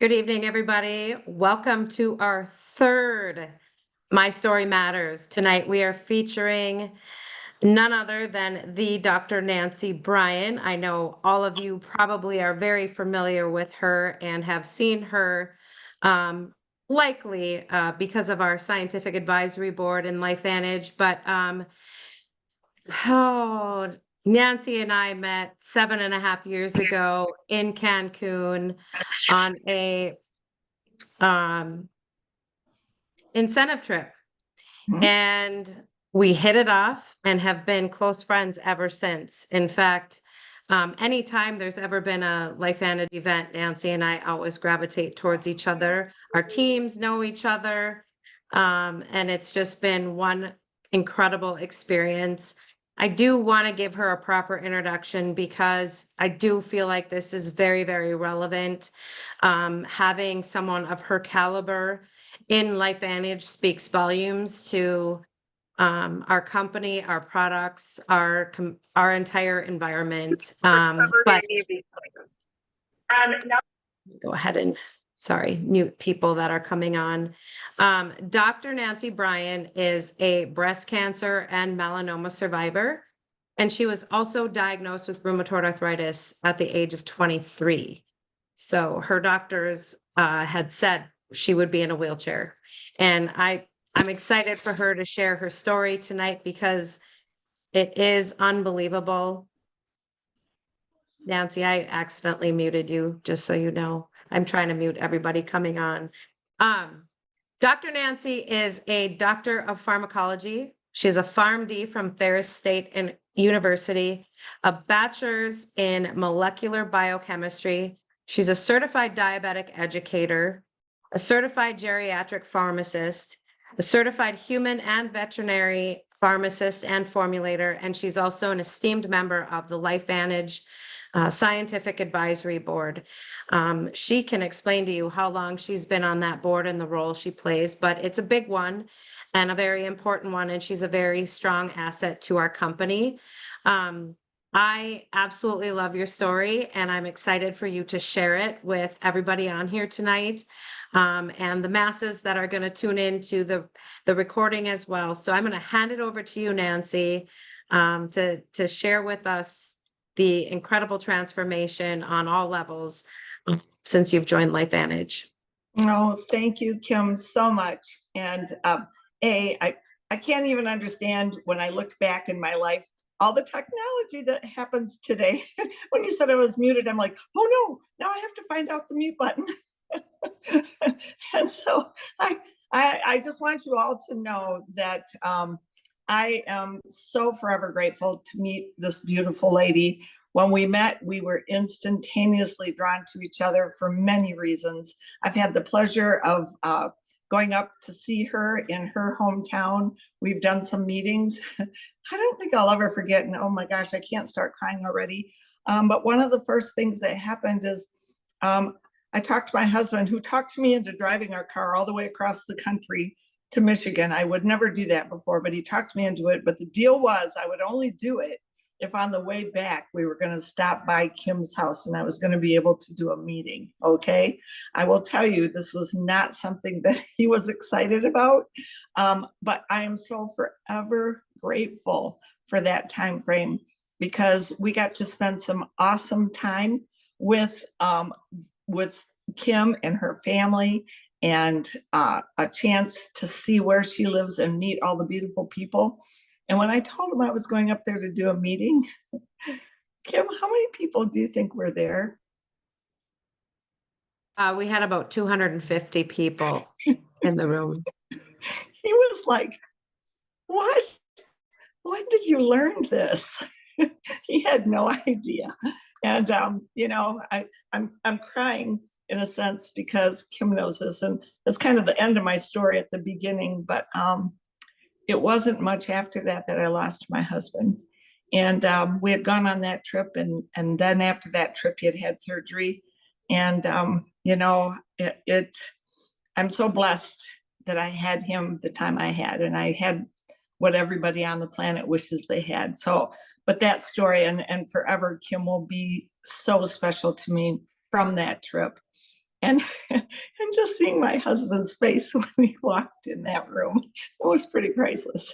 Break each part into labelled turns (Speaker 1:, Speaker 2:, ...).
Speaker 1: Good evening, everybody. Welcome to our third My Story Matters. Tonight we are featuring none other than the Dr. Nancy Bryan. I know all of you probably are very familiar with her and have seen her likely because of our scientific advisory board and LifeVantage. But oh, Nancy and I met 7.5 years ago in Cancun on a um, incentive trip,
Speaker 2: Mhm.
Speaker 1: and we hit it off and have been close friends ever since. In fact, anytime there's ever been a LifeVantage event, Nancy and I always gravitate towards each other. Our teams know each other, and it's just been one incredible experience. I do want to give her a proper introduction because I do feel like this is very, very relevant. Having someone of her caliber in LifeVantage speaks volumes to our company, our products, our entire environment. But go ahead and mute people that are coming on. Dr. Nancy Bryan is a breast cancer and melanoma survivor, and she was also diagnosed with rheumatoid arthritis at the age of 23. So her doctors had said she would be in a wheelchair. And I'm excited for her to share her story tonight because it is unbelievable. Nancy, I accidentally muted you, just so you know. I'm trying to mute everybody coming on. Dr. Nancy is a doctor of pharmacology. She's a PharmD from Ferris State and University, a bachelor's in molecular biochemistry. She's a certified diabetic educator, a certified geriatric pharmacist, a certified human and veterinary pharmacist and formulator, and she's also an esteemed member of the LifeVantage Scientific Advisory Board. She can explain to you how long she's been on that board and the role she plays, but it's a big one and a very important one, and she's a very strong asset to our company. I absolutely love your story, and I'm excited for you to share it with everybody on here tonight, and the masses that are going to tune into the recording as well. So I'm going to hand it over to you, Nancy, to share with us the incredible transformation on all levels since you've joined LifeVantage.
Speaker 2: Oh, thank you, Kim, so much. And I can't even understand when I look back in my life, all the technology that happens today. When you said I was muted, I'm like, oh no, now I have to find out the mute button. And so I just want you all to know that I am so forever grateful to meet this beautiful lady. When we met, we were instantaneously drawn to each other for many reasons. I've had the pleasure of going up to see her in her hometown. We've done some meetings. I don't think I'll ever forget, and oh my gosh, I can't start crying already. But one of the first things that happened is I talked to my husband, who talked me into driving our car all the way across the country to Michigan. I would never do that before, but he talked me into it. But the deal was I would only do it if on the way back we were going to stop by Kim's house and I was going to be able to do a meeting. Okay. I will tell you, this was not something that he was excited about. But I am so forever grateful for that time frame, because we got to spend some awesome time with Kim and her family, and a chance to see where she lives and meet all the beautiful people. And when I told him I was going up there to do a meeting, Kim, how many people do you think were there?
Speaker 1: We had about 250 people in the room.
Speaker 2: He was like, what? When did you learn this? He had no idea. And I'm crying in a sense because Kim knows this, and it's kind of the end of my story at the beginning. But it wasn't much after that that I lost my husband. And we had gone on that trip, and then after that trip, he had had surgery. And I'm so blessed that I had him the time I had, and I had what everybody on the planet wishes they had. So, but that story and forever, Kim will be so special to me from that trip. And, and just seeing my husband's face when he walked in that room, it was pretty priceless.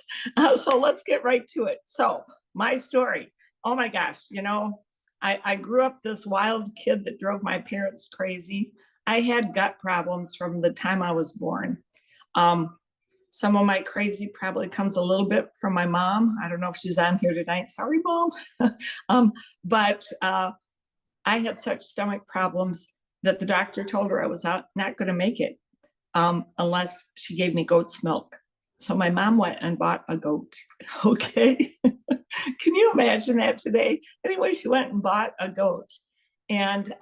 Speaker 2: So let's get right to it. So my story, oh my gosh, I grew up this wild kid that drove my parents crazy. I had gut problems from the time I was born. Some of my crazy probably comes a little bit from my mom. I don't know if she's on here tonight. Sorry, Mom. But I had such stomach problems that the doctor told her I was not going to make it unless she gave me goat's milk. So my mom went and bought a goat. Okay. Can you imagine that today? Anyway, she went and bought a goat. And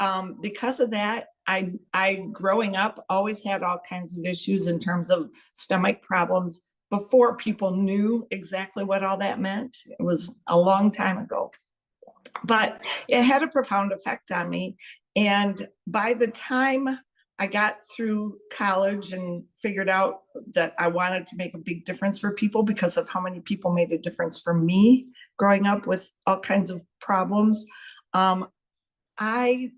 Speaker 2: because of that, I growing up always had all kinds of issues in terms of stomach problems before people knew exactly what all that meant. It was a long time ago, but it had a profound effect on me. And by the time I got through college and figured out that I wanted to make a big difference for people because of how many people made a difference for me growing up with all kinds of problems, I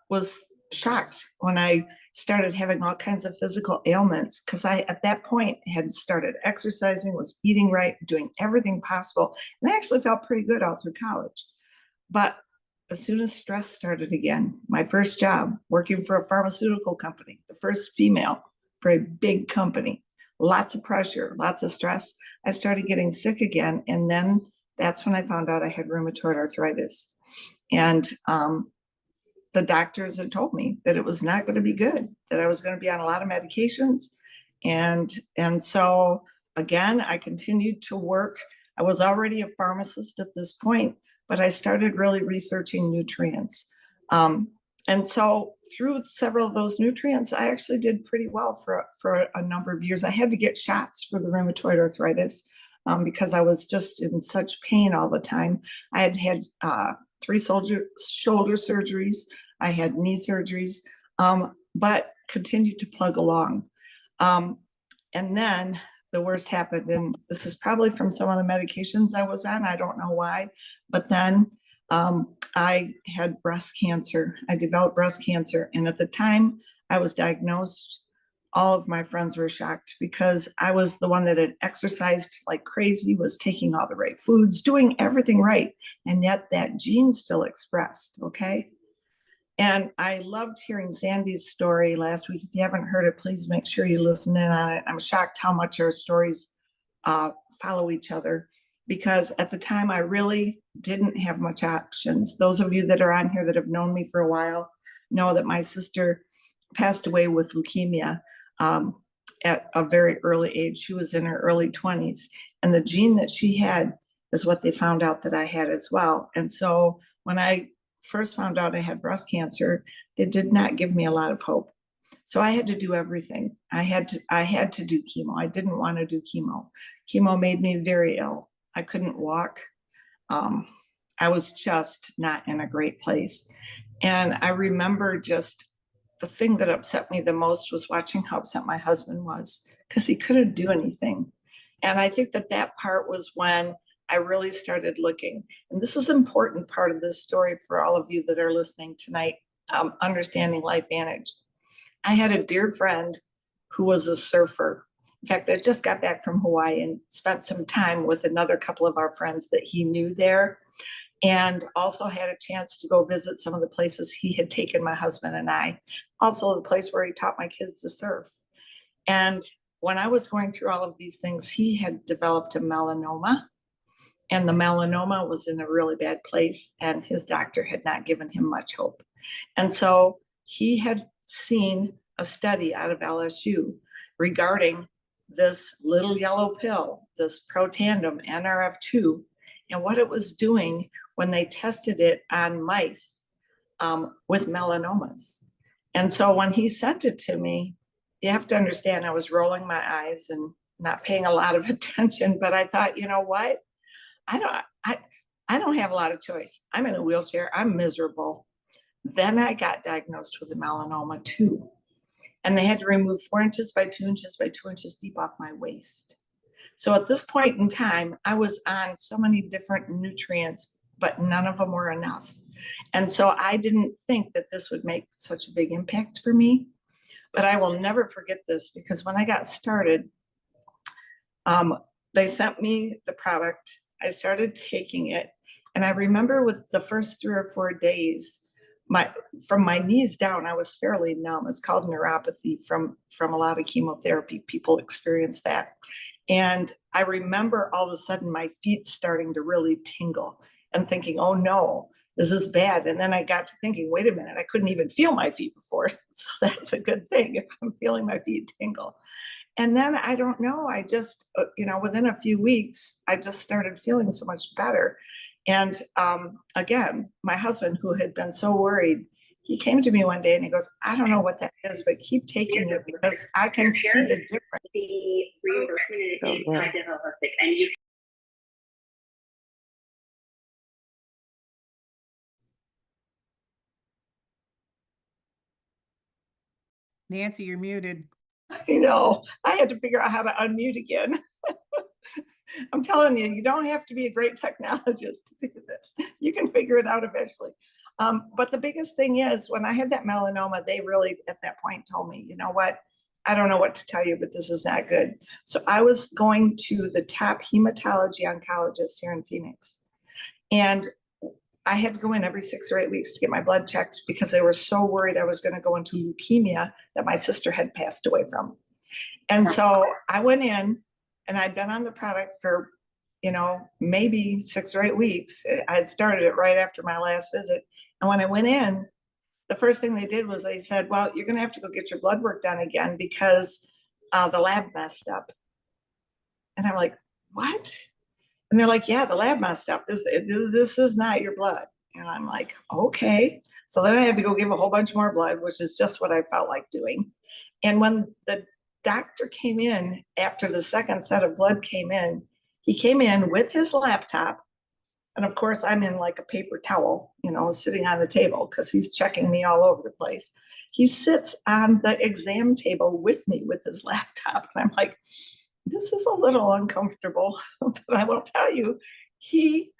Speaker 2: was shocked when I started having all kinds of physical ailments because I, at that point, had started exercising, was eating right, doing everything possible, and I actually felt pretty good all through college. But as soon as stress started again, my first job working for a pharmaceutical company, the first female for a big company, lots of pressure, lots of stress, I started getting sick again. And then that's when I found out I had rheumatoid arthritis. And the doctors had told me that it was not going to be good, that I was going to be on a lot of medications. And so again, I continued to work. I was already a pharmacist at this point, but I started really researching nutrients. And so through several of those nutrients, I actually did pretty well for a number of years. I had to get shots for the rheumatoid arthritis because I was just in such pain all the time. I had had 3 shoulder surgeries. I had knee surgeries, but continued to plug along. And then the worst happened, and this is probably from some of the medications I was on. I don't know why, but then I had breast cancer. I developed breast cancer. And at the time I was diagnosed, all of my friends were shocked because I was the one that had exercised like crazy, was taking all the right foods, doing everything right. And yet that gene still expressed, okay? And I loved hearing Sandy's story last week. If you haven't heard it, please make sure you listen in on it. I'm shocked how much our stories follow each other, because at the time I really didn't have much options. Those of you that are on here that have known me for a while know that my sister passed away with leukemia at a very early age. She was in her early 20s, and the gene that she had is what they found out that I had as well. And so when I first found out I had breast cancer, it did not give me a lot of hope. So I had to do everything. I had to do chemo. I didn't want to do chemo. Chemo made me very ill. I couldn't walk. I was just not in a great place. And I remember just the thing that upset me the most was watching how upset my husband was, because he couldn't do anything. And I think that that part was when I really started looking. And this is an important part of this story for all of you that are listening tonight, understanding LifeVantage. I had a dear friend who was a surfer. In fact, I just got back from Hawaii and spent some time with another couple of our friends that he knew there, and also had a chance to go visit some of the places he had taken my husband and I, also the place where he taught my kids to surf. And when I was going through all of these things, he had developed a melanoma, and the melanoma was in a really bad place, and his doctor had not given him much hope. And so he had seen a study out of LSU regarding this little yellow pill, this Protandim NRF2, and what it was doing when they tested it on mice with melanomas. And so when he sent it to me, you have to understand, I was rolling my eyes and not paying a lot of attention, but I thought, you know what? I don't have a lot of choice. I'm in a wheelchair. I'm miserable. Then I got diagnosed with a melanoma too. And they had to remove 4 inches by 2 inches by 2 inches deep off my waist. So at this point in time, I was on so many different nutrients, but none of them were enough. And so I didn't think that this would make such a big impact for me. But I will never forget this, because when I got started, they sent me the product. I started taking it. And I remember with the first 3 or 4 days, from my knees down, I was fairly numb. It's called neuropathy from a lot of chemotherapy. People experience that. And I remember all of a sudden my feet starting to really tingle and thinking, oh no, this is bad. And then I got to thinking, wait a minute, I couldn't even feel my feet before. So that's a good thing if I'm feeling my feet tingle. And then I don't know, I just, within a few weeks, I just started feeling so much better. And again, my husband, who had been so worried, he came to me one day and he goes, I don't know what that is, but keep taking it because I can see the difference.
Speaker 3: The reimbursement is kind of holistic, and you
Speaker 4: Nancy, you're muted.
Speaker 2: I had to figure out how to unmute again. I'm telling you, you don't have to be a great technologist to do this. You can figure it out eventually. But the biggest thing is, when I had that melanoma, they really at that point told me, you know what, I don't know what to tell you, but this is not good. So I was going to the top hematology oncologist here in Phoenix. And I had to go in every 6 or 8 weeks to get my blood checked because they were so worried I was going to go into leukemia that my sister had passed away from. And so I went in, and I'd been on the product for, maybe 6 or 8 weeks. I had started it right after my last visit. And when I went in, the first thing they did was they said, well, you're going to have to go get your blood work done again because the lab messed up. And I'm like, what? And they're like, yeah, the lab messed up. This is not your blood. And I'm like, okay. So then I had to go give a whole bunch more blood, which is just what I felt like doing. And when the doctor came in after the second set of blood came in, he came in with his laptop. And of course, I'm in like a paper towel, sitting on the table because he's checking me all over the place. He sits on the exam table with me with his laptop. And I'm like, this is a little uncomfortable, but I will tell you, he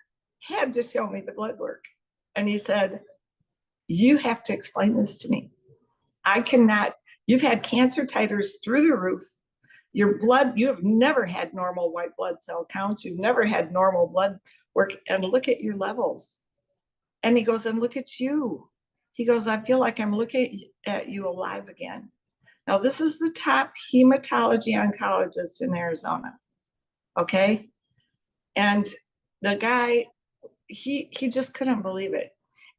Speaker 2: had to show me the blood work. And he said, you have to explain this to me. I cannot, you've had cancer titers through the roof. Your blood, you have never had normal white blood cell counts. You've never had normal blood work, and look at your levels. And he goes, and look at you. He goes, I feel like I'm looking at you alive again. Now, this is the top hematology oncologist in Arizona, okay? And the guy, he just couldn't believe it.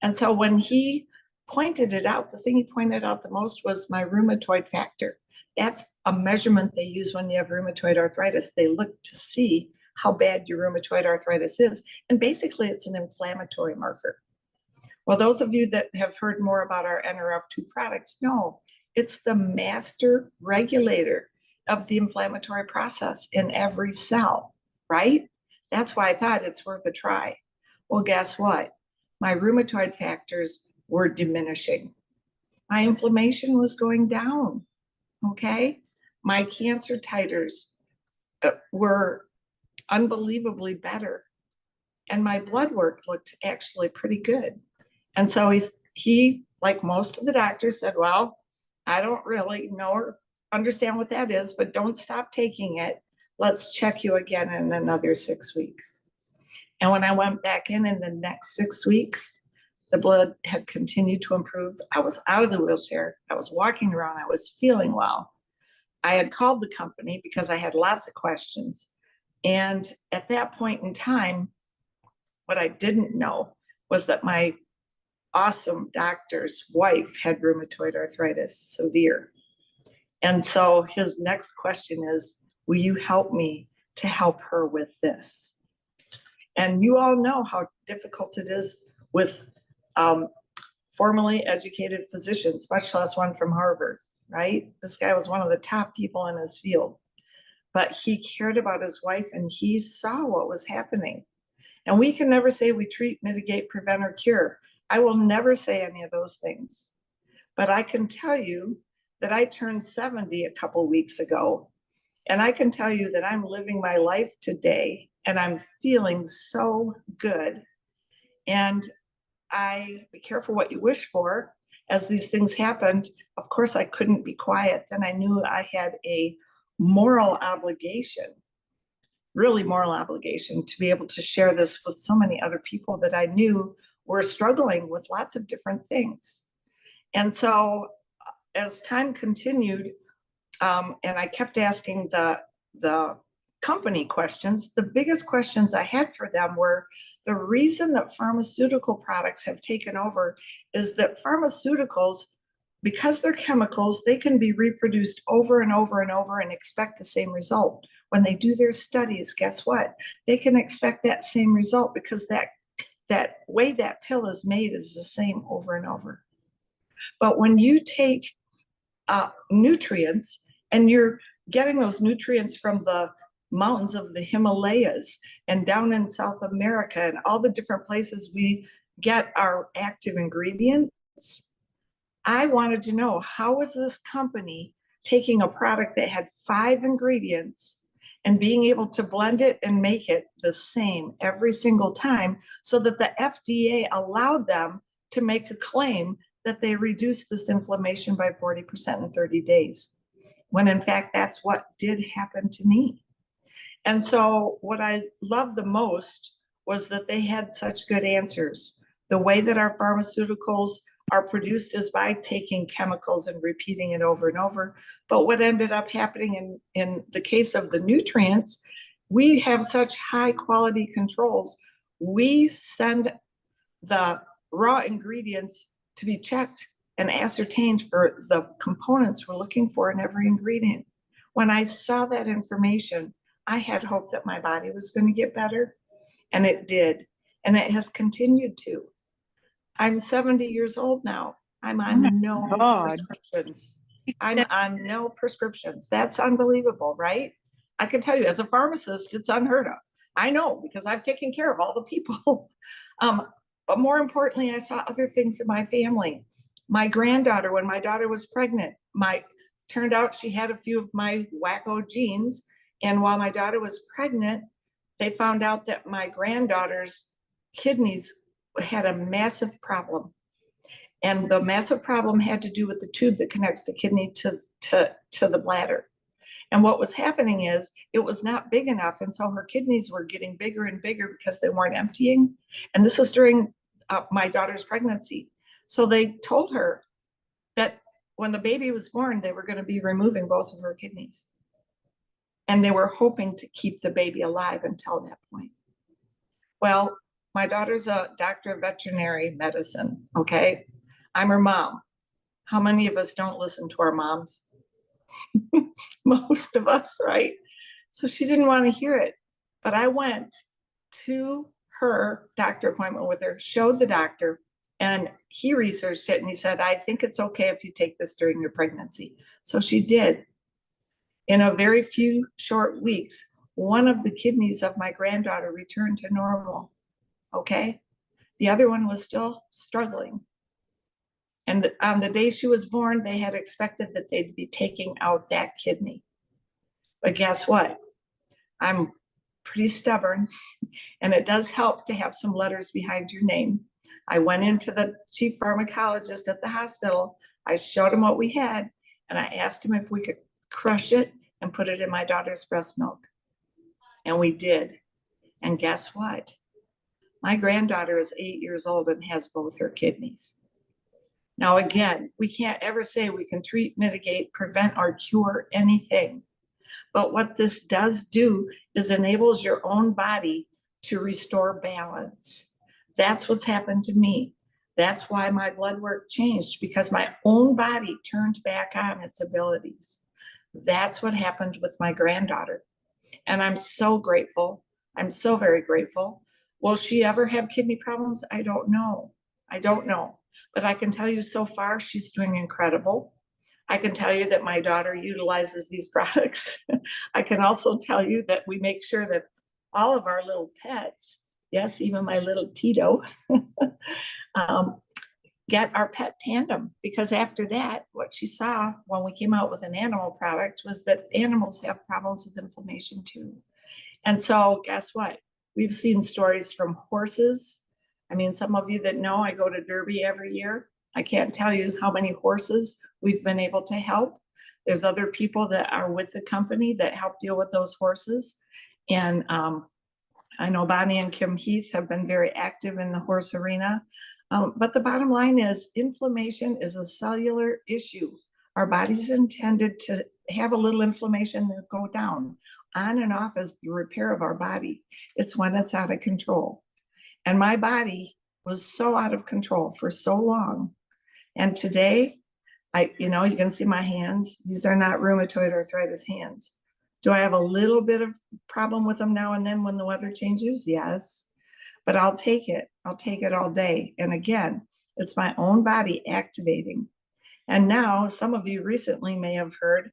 Speaker 2: And so when he pointed it out, the thing he pointed out the most was my rheumatoid factor. That's a measurement they use when you have rheumatoid arthritis. They look to see how bad your rheumatoid arthritis is. And basically, it's an inflammatory marker. Well, those of you that have heard more about our NRF2 products know it's the master regulator of the inflammatory process in every cell, right? That's why I thought it's worth a try. Well, guess what? My rheumatoid factors were diminishing. My inflammation was going down, okay? My cancer titers were unbelievably better. And my blood work looked actually pretty good. And so he, like most of the doctors, said, well, I don't really know or understand what that is, but don't stop taking it. Let's check you again in another 6 weeks. And when I went back in the next 6 weeks, the blood had continued to improve. I was out of the wheelchair. I was walking around. I was feeling well. I had called the company because I had lots of questions. And at that point in time, what I didn't know was that my awesome doctor's wife had rheumatoid arthritis, severe. And so his next question is, will you help me to help her with this? And you all know how difficult it is with formally educated physicians, much less one from Harvard, right? This guy was one of the top people in his field, but he cared about his wife and he saw what was happening. And we can never say we treat, mitigate, prevent, or cure. I will never say any of those things. But I can tell you that I turned 70 a couple weeks ago. And I can tell you that I'm living my life today and I'm feeling so good. And be careful what you wish for. As these things happened, of course, I couldn't be quiet. Then I knew I had a moral obligation, really moral obligation, to be able to share this with so many other people that I knew were struggling with lots of different things. And so as time continued, and I kept asking the company questions, the biggest questions I had for them were, the reason that pharmaceutical products have taken over is that pharmaceuticals, because they're chemicals, they can be reproduced over and over and over and expect the same result. When they do their studies, guess what? They can expect that same result because that way that pill is made is the same over and over. But when you take nutrients, and you're getting those nutrients from the mountains of the Himalayas and down in South America and all the different places we get our active ingredients, I wanted to know, how is this company taking a product that had 5 ingredients and being able to blend it and make it the same every single time, so that the FDA allowed them to make a claim that they reduced this inflammation by 40% in 30 days, when in fact that's what did happen to me. And so what I loved the most was that they had such good answers. The way that our pharmaceuticals are produced is by taking chemicals and repeating it over and over. But what ended up happening in the case of the nutrients, we have such high quality controls. We send the raw ingredients to be checked and ascertained for the components we're looking for in every ingredient. When I saw that information, I had hope that my body was going to get better, and it did, and it has continued to. I'm 70 years old now. I'm on no prescriptions. I'm on no prescriptions. That's unbelievable, right? I can tell you, as a pharmacist, it's unheard of. I know, because I've taken care of all the people. But more importantly, I saw other things in my family. My granddaughter, when my daughter was pregnant, turned out she had a few of my wacko genes. And while my daughter was pregnant, they found out that my granddaughter's kidneys had a massive problem. And the massive problem had to do with the tube that connects the kidney to the bladder. And what was happening is it was not big enough. And so her kidneys were getting bigger and bigger because they weren't emptying. And this was during my daughter's pregnancy. So they told her that when the baby was born, they were going to be removing both of her kidneys. And they were hoping to keep the baby alive until that point. Well, my daughter's a doctor of veterinary medicine, okay? I'm her mom. How many of us don't listen to our moms? Most of us, right? So she didn't want to hear it. But I went to her doctor appointment with her, showed the doctor, and he researched it and he said, I think it's okay if you take this during your pregnancy. So she did. In a very few short weeks, one of the kidneys of my granddaughter returned to normal, okay? The other one was still struggling. And on the day she was born, they had expected that they'd be taking out that kidney. But guess what? I'm pretty stubborn, and it does help to have some letters behind your name. I went into the chief pharmacologist at the hospital. I showed him what we had, and I asked him if we could crush it and put it in my daughter's breast milk. And we did. And guess what? My granddaughter is 8 years old and has both her kidneys. Now, again, we can't ever say we can treat, mitigate, prevent, or cure anything. But what this does do is enables your own body to restore balance. That's what's happened to me. That's why my blood work changed, because my own body turned back on its abilities. That's what happened with my granddaughter. And I'm so grateful. I'm so very grateful. Will she ever have kidney problems? I don't know. I don't know. But I can tell you so far, she's doing incredible. I can tell you that my daughter utilizes these products. I can also tell you that we make sure that all of our little pets, yes, even my little Tito, get our pet tandem, because after that, what she saw when we came out with an animal product was that animals have problems with inflammation too. And so guess what? We've seen stories from horses, I mean, some of you that know I go to Derby every year. I can't tell you how many horses we've been able to help. There's other people that are with the company that help deal with those horses. And I know Bonnie and Kim Heath have been very active in the horse arena. But the bottom line is inflammation is a cellular issue. Our body's intended to have a little inflammation and go down. On and off is the repair of our body. It's when it's out of control. And my body was so out of control for so long. And today, you can see my hands. These are not rheumatoid arthritis hands. Do I have a little bit of problem with them now and then when the weather changes? Yes, but I'll take it. I'll take it all day. And again, it's my own body activating. And now some of you recently may have heard,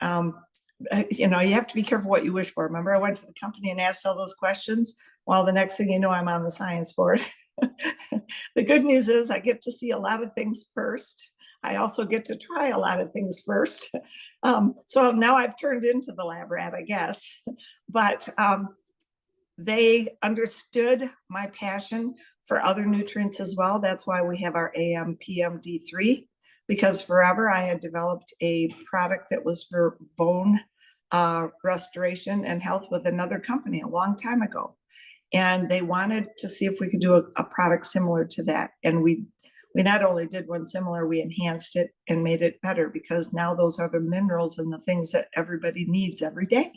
Speaker 2: you have to be careful what you wish for. Remember, I went to the company and asked all those questions. Well, the next thing you know, I'm on the science board. The good news is I get to see a lot of things first. I also get to try a lot of things first. So now I've turned into the lab rat, I guess. But they understood my passion for other nutrients as well. That's why we have our AM, PM, D3, because forever I had developed a product that was for bone restoration and health with another company a long time ago. And they wanted to see if we could do a product similar to that. And we not only did one similar, we enhanced it and made it better, because now those are the minerals and the things that everybody needs every day.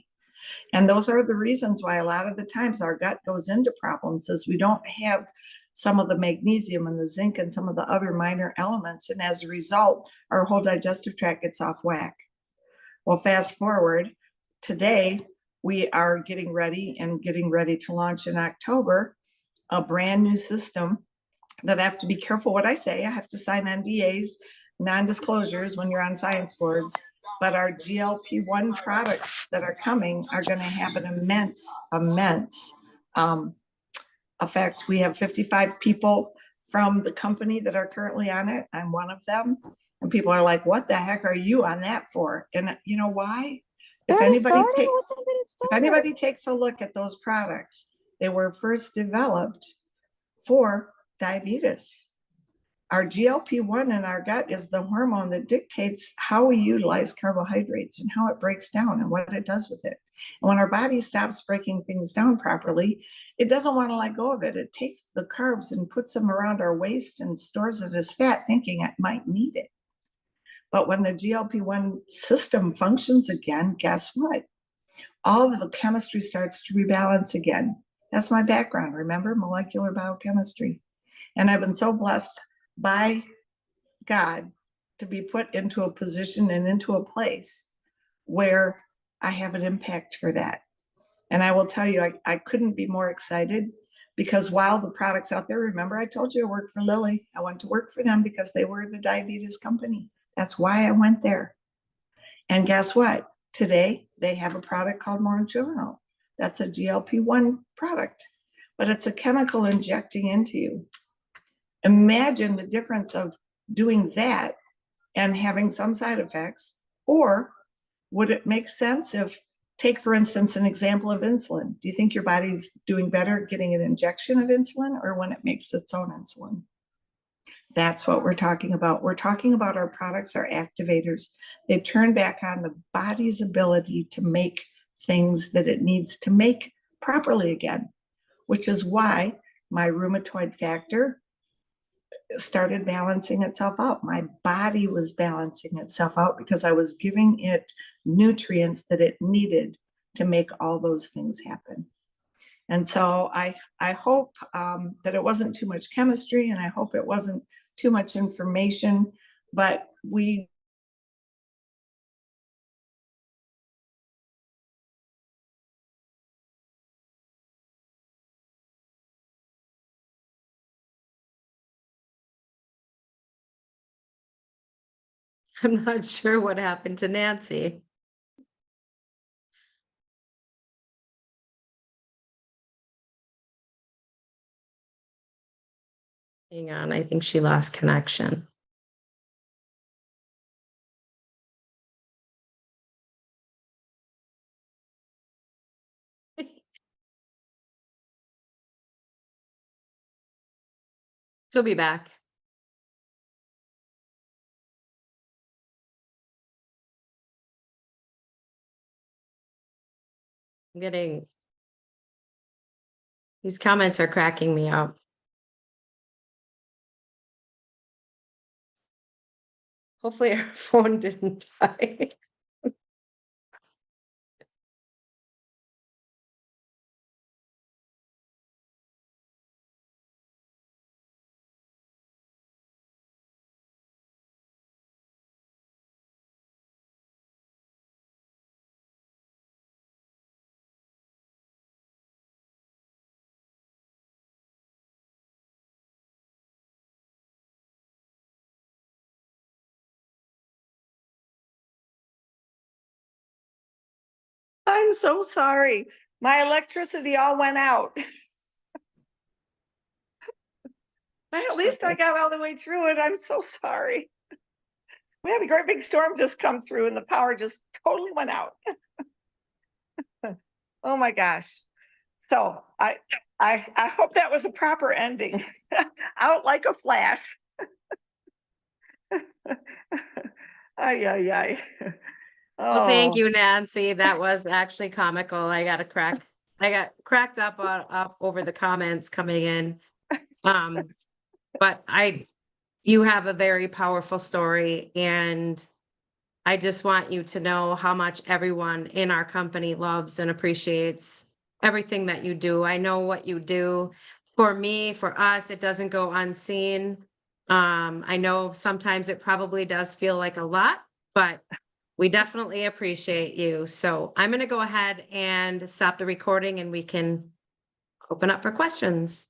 Speaker 2: And those are the reasons why a lot of the times our gut goes into problems, is we don't have some of the magnesium and the zinc and some of the other minor elements. And as a result, our whole digestive tract gets off whack. Well, fast forward, today we are getting ready to launch in October a brand new system that I have to be careful what I say. I have to sign NDAs, non-disclosures, when you're on science boards. But our GLP-1 products that are coming are going to have an immense effect. We have 55 people from the company that are currently on it. I'm one of them. And people are like, what the heck are you on that for? And you know why? If anybody takes a look at those products, they were first developed for diabetes. Our GLP-1 in our gut is the hormone that dictates how we utilize carbohydrates and how it breaks down and what it does with it. And when our body stops breaking things down properly, it doesn't want to let go of it. It takes the carbs and puts them around our waist and stores it as fat, thinking it might need it. But when the GLP-1 system functions again, guess what? All of the chemistry starts to rebalance again. That's my background, remember? Molecular biochemistry. And I've been so blessed by God to be put into a position and into a place where I have an impact for that. And I will tell you, I couldn't be more excited, because while the products out there, remember I told you I worked for Lilly. I went to work for them because they were the diabetes company. That's why I went there. And guess what? Today, they have a product called Mounjaro. That's a GLP-1 product, but it's a chemical injecting into you. Imagine the difference of doing that and having some side effects. Or would it make sense if, take for instance, an example of insulin. Do you think your body's doing better getting an injection of insulin or when it makes its own insulin? That's what we're talking about. We're talking about our products, our activators. They turn back on the body's ability to make things that it needs to make properly again, which is why my rheumatoid factor started balancing itself out. My body was balancing itself out because I was giving it nutrients that it needed to make all those things happen. And so I hope that it wasn't too much chemistry, and I hope it wasn't too much information, but we
Speaker 1: I'm not sure what happened to Nancy. Hang on, I think she lost connection. She'll be back. I'm getting, these comments are cracking me up. Hopefully her phone didn't die.
Speaker 2: I'm so sorry. My electricity all went out. At least I got all the way through it. I'm so sorry. We had a great big storm just come through and the power just totally went out. Oh my gosh. So I hope that was a proper ending. Out like a flash. Ay, ay, ay.
Speaker 1: Well, thank
Speaker 2: Oh,
Speaker 1: you, Nancy. That was actually comical. I got cracked up over the comments coming in. But you have a very powerful story, and I just want you to know how much everyone in our company loves and appreciates everything that you do. I know what you do. For me, for us, it doesn't go unseen. I know sometimes it probably does feel like a lot, but we definitely appreciate you. So I'm going to go ahead and stop the recording and we can open up for questions.